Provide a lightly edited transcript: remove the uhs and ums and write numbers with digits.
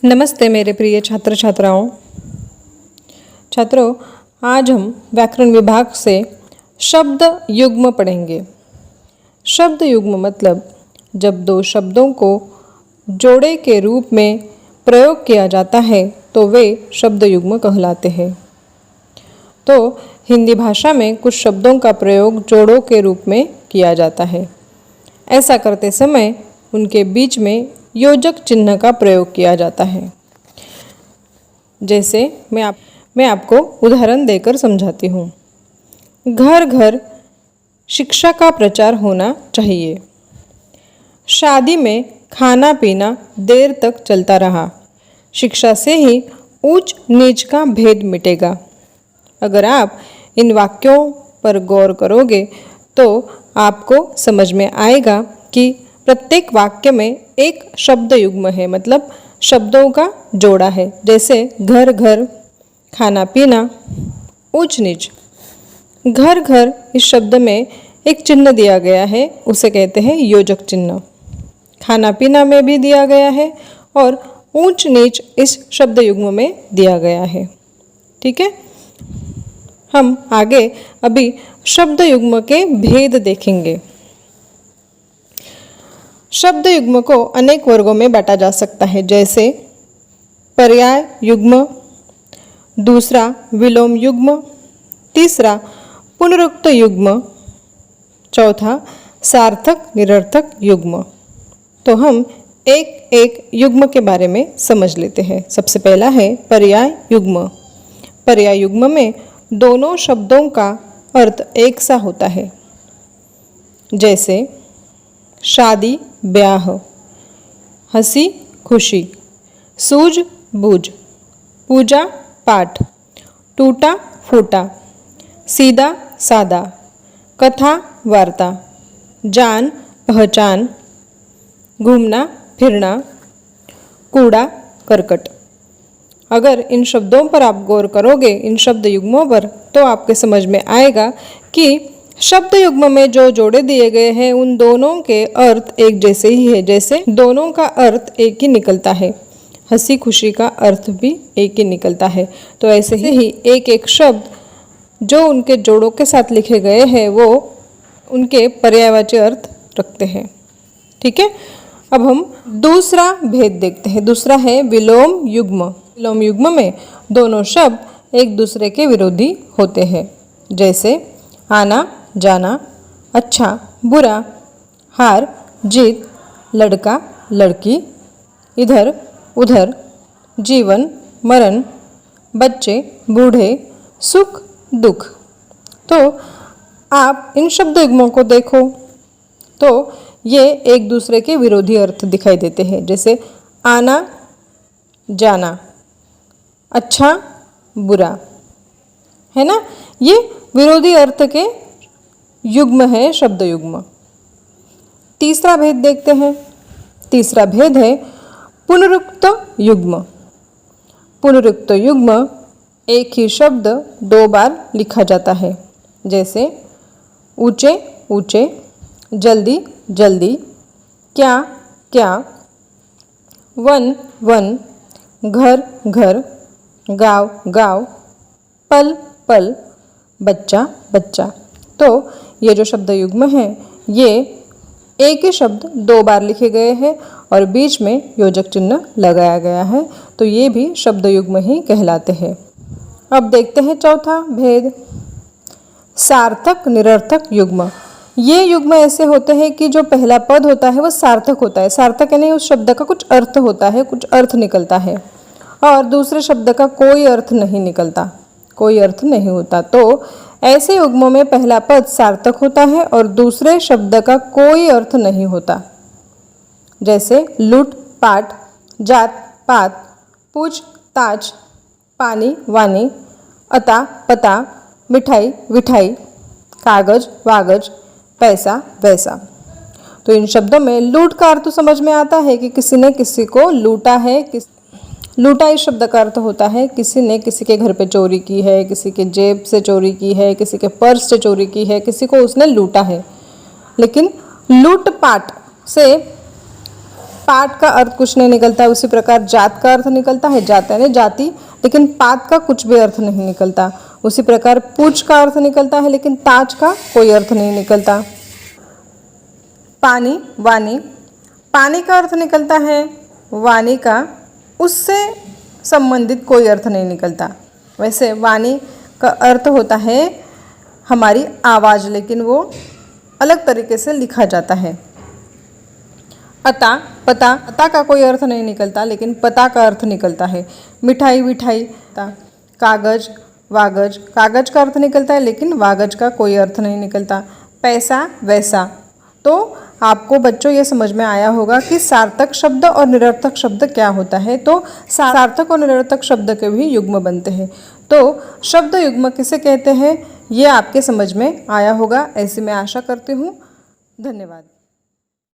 नमस्ते मेरे प्रिय छात्र छात्राओं। छात्रों, आज हम व्याकरण विभाग से शब्द युग्म पढ़ेंगे। शब्द युग्म मतलब जब दो शब्दों को जोड़े के रूप में प्रयोग किया जाता है तो वे शब्द युग्म कहलाते हैं। तो हिंदी भाषा में कुछ शब्दों का प्रयोग जोड़ों के रूप में किया जाता है। ऐसा करते समय उनके बीच में योजक चिन्ह का प्रयोग किया जाता है। जैसे मैं आपको उदाहरण देकर समझाती हूँ। घर घर शिक्षा का प्रचार होना चाहिए। शादी में खाना पीना देर तक चलता रहा। शिक्षा से ही ऊंच नीच का भेद मिटेगा। अगर आप इन वाक्यों पर गौर करोगे तो आपको समझ में आएगा कि प्रत्येक वाक्य में एक शब्द युग्म है, मतलब शब्दों का जोड़ा है। जैसे घर घर, खाना पीना, ऊंच नीच। घर घर इस शब्द में एक चिन्ह दिया गया है, उसे कहते हैं योजक चिन्ह। खाना पीना में भी दिया गया है और ऊंच नीच इस शब्द युग्म में दिया गया है। ठीक है, हम आगे अभी शब्द युग्म के भेद देखेंगे। शब्द युग्म को अनेक वर्गों में बांटा जा सकता है, जैसे पर्याय युग्म, दूसरा विलोम युग्म, तीसरा पुनरुक्त युग्म, चौथा सार्थक निरर्थक युग्म। तो हम एक एक युग्म के बारे में समझ लेते हैं। सबसे पहला है पर्याय युग्म। पर्याय युग्म में दोनों शब्दों का अर्थ एक सा होता है। जैसे शादी ब्याह, हंसी खुशी, सूझ बूझ, पूजा पाठ, टूटा फूटा, सीधा सादा, कथा वार्ता, जान पहचान, घूमना फिरना, कूड़ा करकट। अगर इन शब्दों पर आप गौर करोगे, इन शब्द युग्मों पर, तो आपके समझ में आएगा कि शब्द युग्म में जो जोड़े दिए गए हैं उन दोनों के अर्थ एक जैसे ही है। जैसे दोनों का अर्थ एक ही निकलता है, हंसी खुशी का अर्थ भी एक ही निकलता है। तो ऐसे ही एक एक शब्द जो उनके जोड़ों के साथ लिखे गए हैं वो उनके पर्यायवाची अर्थ रखते हैं। ठीक है, अब हम दूसरा भेद देखते हैं। दूसरा है विलोम युग्म। विलोम युग्म में दोनों शब्द एक दूसरे के विरोधी होते हैं। जैसे आना जाना, अच्छा बुरा, हार जीत, लड़का लड़की, इधर उधर, जीवन मरण, बच्चे बूढ़े, सुख दुख। तो आप इन शब्द युग्मों को देखो तो ये एक दूसरे के विरोधी अर्थ दिखाई देते हैं। जैसे आना जाना, अच्छा बुरा, है ना, ये विरोधी अर्थ के युग्म है, शब्द युग्म। तीसरा भेद देखते हैं। तीसरा भेद है पुनरुक्त युग्म। पुनरुक्त युग्म एक ही शब्द दो बार लिखा जाता है। जैसे ऊंचे ऊंचे, जल्दी जल्दी, क्या क्या, वन वन, घर घर, गाँव गाँव, पल पल, बच्चा बच्चा। तो ये जो शब्द युग्म हैं ये एक ही शब्द दो बार लिखे गए हैं और बीच में योजक चिन्ह लगाया गया है, तो ये भी शब्द युग्म ही कहलाते हैं। अब देखते हैं चौथा भेद, सार्थक निरर्थक युग्म। ये युग्म ऐसे होते हैं कि जो पहला पद होता है वो सार्थक होता है। सार्थक यानी उस शब्द का कुछ अर्थ होता है, कुछ अर्थ निकलता है, और दूसरे शब्द का कोई अर्थ नहीं निकलता, कोई अर्थ नहीं होता। तो ऐसे युग्मों में पहला पद सार्थक होता है और दूसरे शब्द का कोई अर्थ नहीं होता। जैसे लूट पाट, जात पात, पूछ ताछ, पानी वानी, अता पता, मिठाई विठाई, कागज वागज, पैसा वैसा। तो इन शब्दों में लूट का अर्थ समझ में आता है कि किसी ने किसी को लूटा है। लूटा इस शब्द का अर्थ होता है किसी ने किसी के घर पे चोरी की है, किसी के जेब से चोरी की है, किसी के पर्स से चोरी की है, किसी को उसने लूटा है। लेकिन लूटपाट से पाठ का अर्थ कुछ नहीं निकलता है, उसी प्रकार जात का अर्थ निकलता है, जात यानी जाति, लेकिन पात का कुछ भी अर्थ नहीं निकलता। उसी प्रकार पूछ का अर्थ निकलता है, लेकिन ताज का कोई अर्थ नहीं निकलता। पानी, वाणी, पानी का अर्थ निकलता है, वाणी का उससे संबंधित कोई अर्थ नहीं निकलता। वैसे वाणी का अर्थ होता है हमारी आवाज़, लेकिन वो अलग तरीके से लिखा जाता है। अता, पता, अता का कोई अर्थ नहीं निकलता, लेकिन पता का अर्थ निकलता है। मिठाई, विठाई, कागज, वागज, कागज का अर्थ निकलता है, लेकिन वागज का कोई अर्थ नहीं निकलता। पैसा, वैसा। तो आपको बच्चों ये समझ में आया होगा कि सार्थक शब्द और निरर्थक शब्द क्या होता है। तो सार्थक और निरर्थक शब्द के भी युग्म बनते हैं। तो शब्द युग्म किसे कहते हैं, ये आपके समझ में आया होगा, ऐसी मैं आशा करती हूँ। धन्यवाद।